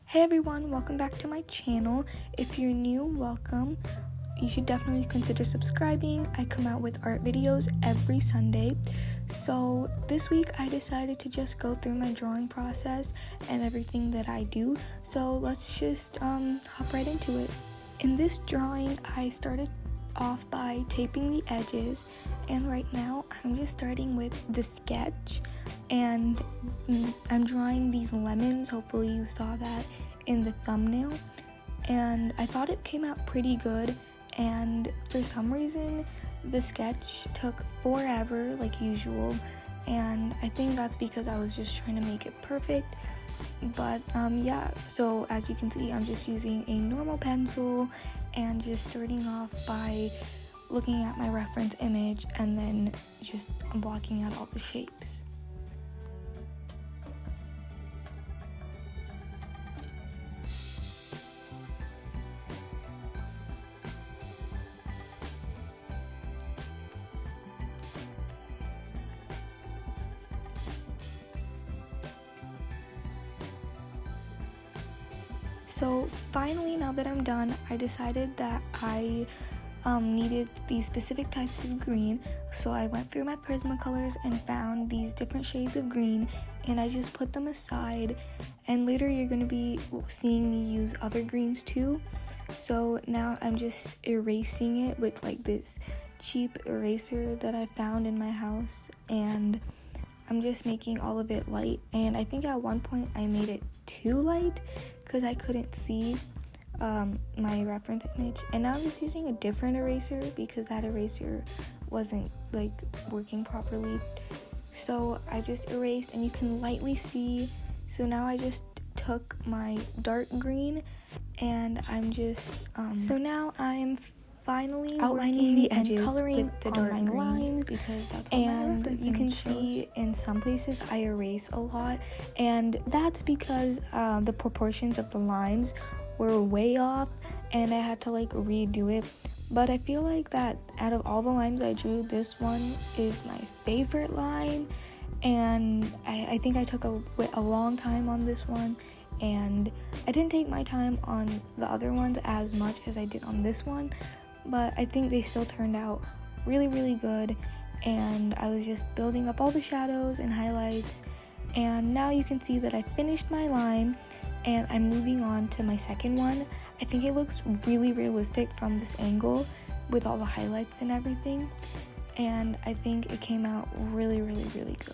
Hey everyone, welcome back to my channel. If you're new, welcome. You should definitely consider subscribing. I come out with art videos every Sunday. So this week I decided to just go through my drawing process and everything that I do. So let's just hop right into it. In this drawing, I started off by taping the edges, and right now I'm just starting with the sketch, and I'm drawing these lemons. Hopefully you saw that in the thumbnail, and I thought it came out pretty good, and for some reason the sketch took forever like usual, and I think that's because I was just trying to make it perfect. But yeah, so as you can see, I'm just using a normal pencil and just starting off by looking at my reference image and then just blocking out all the shapes. So finally, now that I'm done, I decided that I needed these specific types of green. So I went through my Prismacolors and found these different shades of green, and I just put them aside. And later you're going to be seeing me use other greens too. So now I'm just erasing it with like this cheap eraser that I found in my house, and I'm just making all of it light. And I think at one point I made it too light because I couldn't see my reference image, and now I'm just using a different eraser because that eraser wasn't like working properly. So I just erased, and you can lightly see. So now I just took my dark green, and I'm just so now I'm finally outlining the edges, coloring with the dark green lines, because that's what and you can see in some places I erase a lot, and that's because the proportions of the lines were way off, and I had to like redo it. But I feel like that out of all the lines I drew, this one is my favorite line, and I think I took a long time on this one, and I didn't take my time on the other ones as much as I did on this one. But I think they still turned out really good, and I was just building up all the shadows and highlights, and now you can see that I finished my line, and I'm moving on to my second one. I think it looks really realistic from this angle with all the highlights and everything, and I think it came out really good.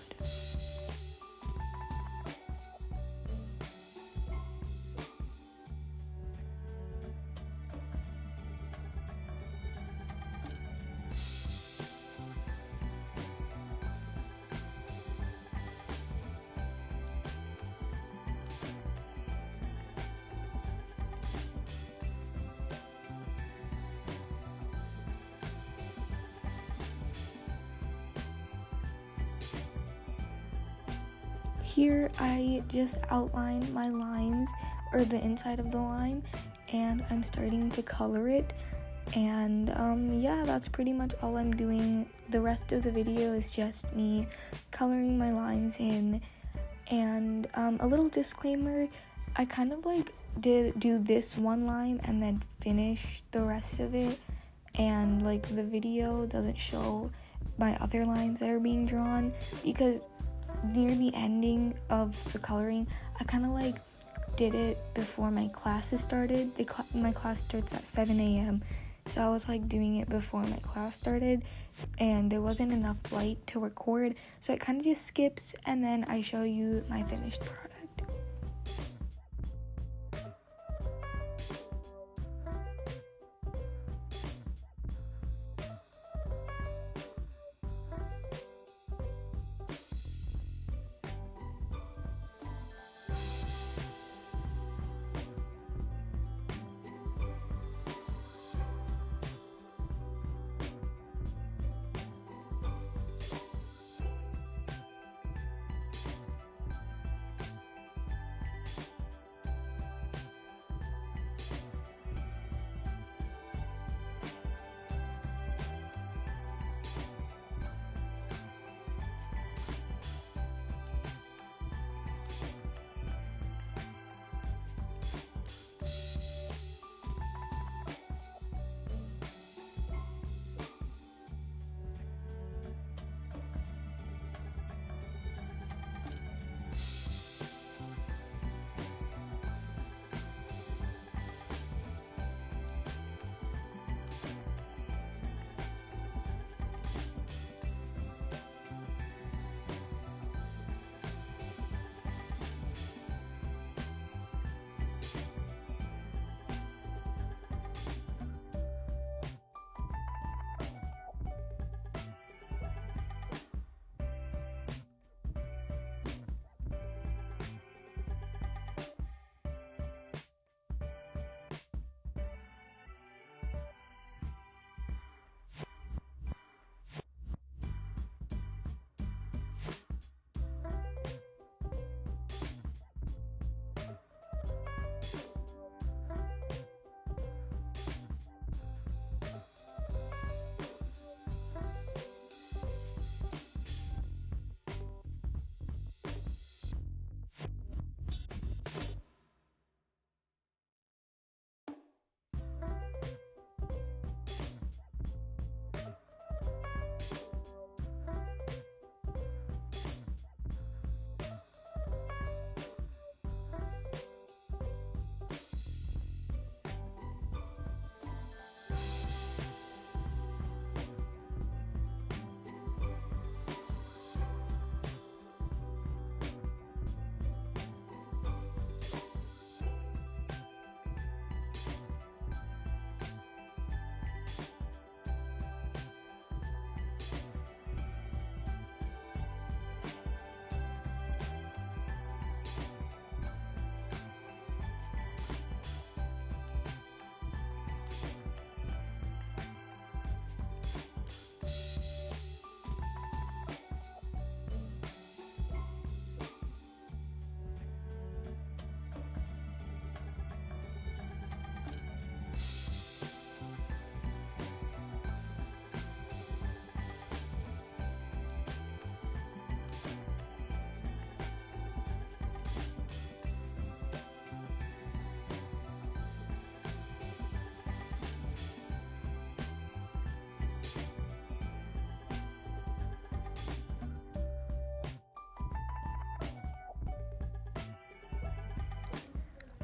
Here I just outlined my lines, or the inside of the line, and I'm starting to color it, and yeah, that's pretty much all I'm doing. The rest of the video is just me coloring my lines in. And a little disclaimer, I kind of like did do this one line and then finish the rest of it, and like the video doesn't show my other lines that are being drawn because near the ending of the coloring, I kind of like did it before my classes started. My class starts at 7 a.m. So I was like doing it before my class started, and there wasn't enough light to record, so it kind of just skips, and then I show you my finished product.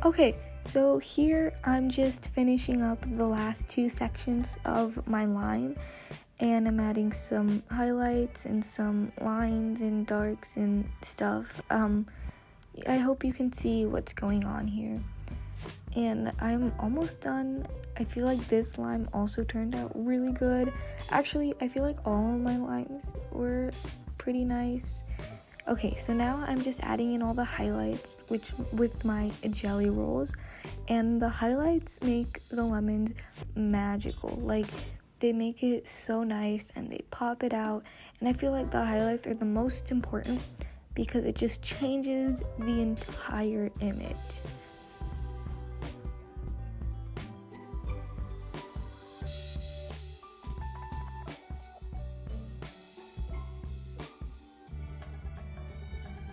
Okay, so here I'm just finishing up the last 2 sections of my lime, and I'm adding some highlights and some lines and darks and stuff. I hope you can see what's going on here. And I'm almost done. I feel like this lime also turned out really good. Actually, I feel like all of my limes were pretty nice. Okay, so now I'm just adding in all the highlights with my jelly rolls, and the highlights make the lemons magical. Like, they make it so nice and they pop it out, and I feel like the highlights are the most important because it just changes the entire image.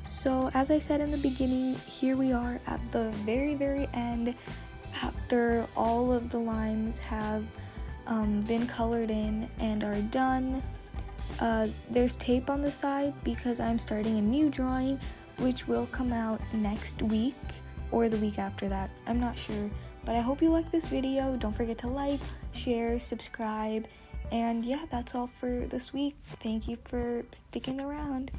So as I said in the beginning, here we are at the very end after all of the limes have been colored in and are done. There's tape on the side because I'm starting a new drawing which will come out next week or the week after that. I'm not sure, but I hope you like this video. Don't forget to like, share, subscribe, and yeah, that's all for this week. Thank you for sticking around.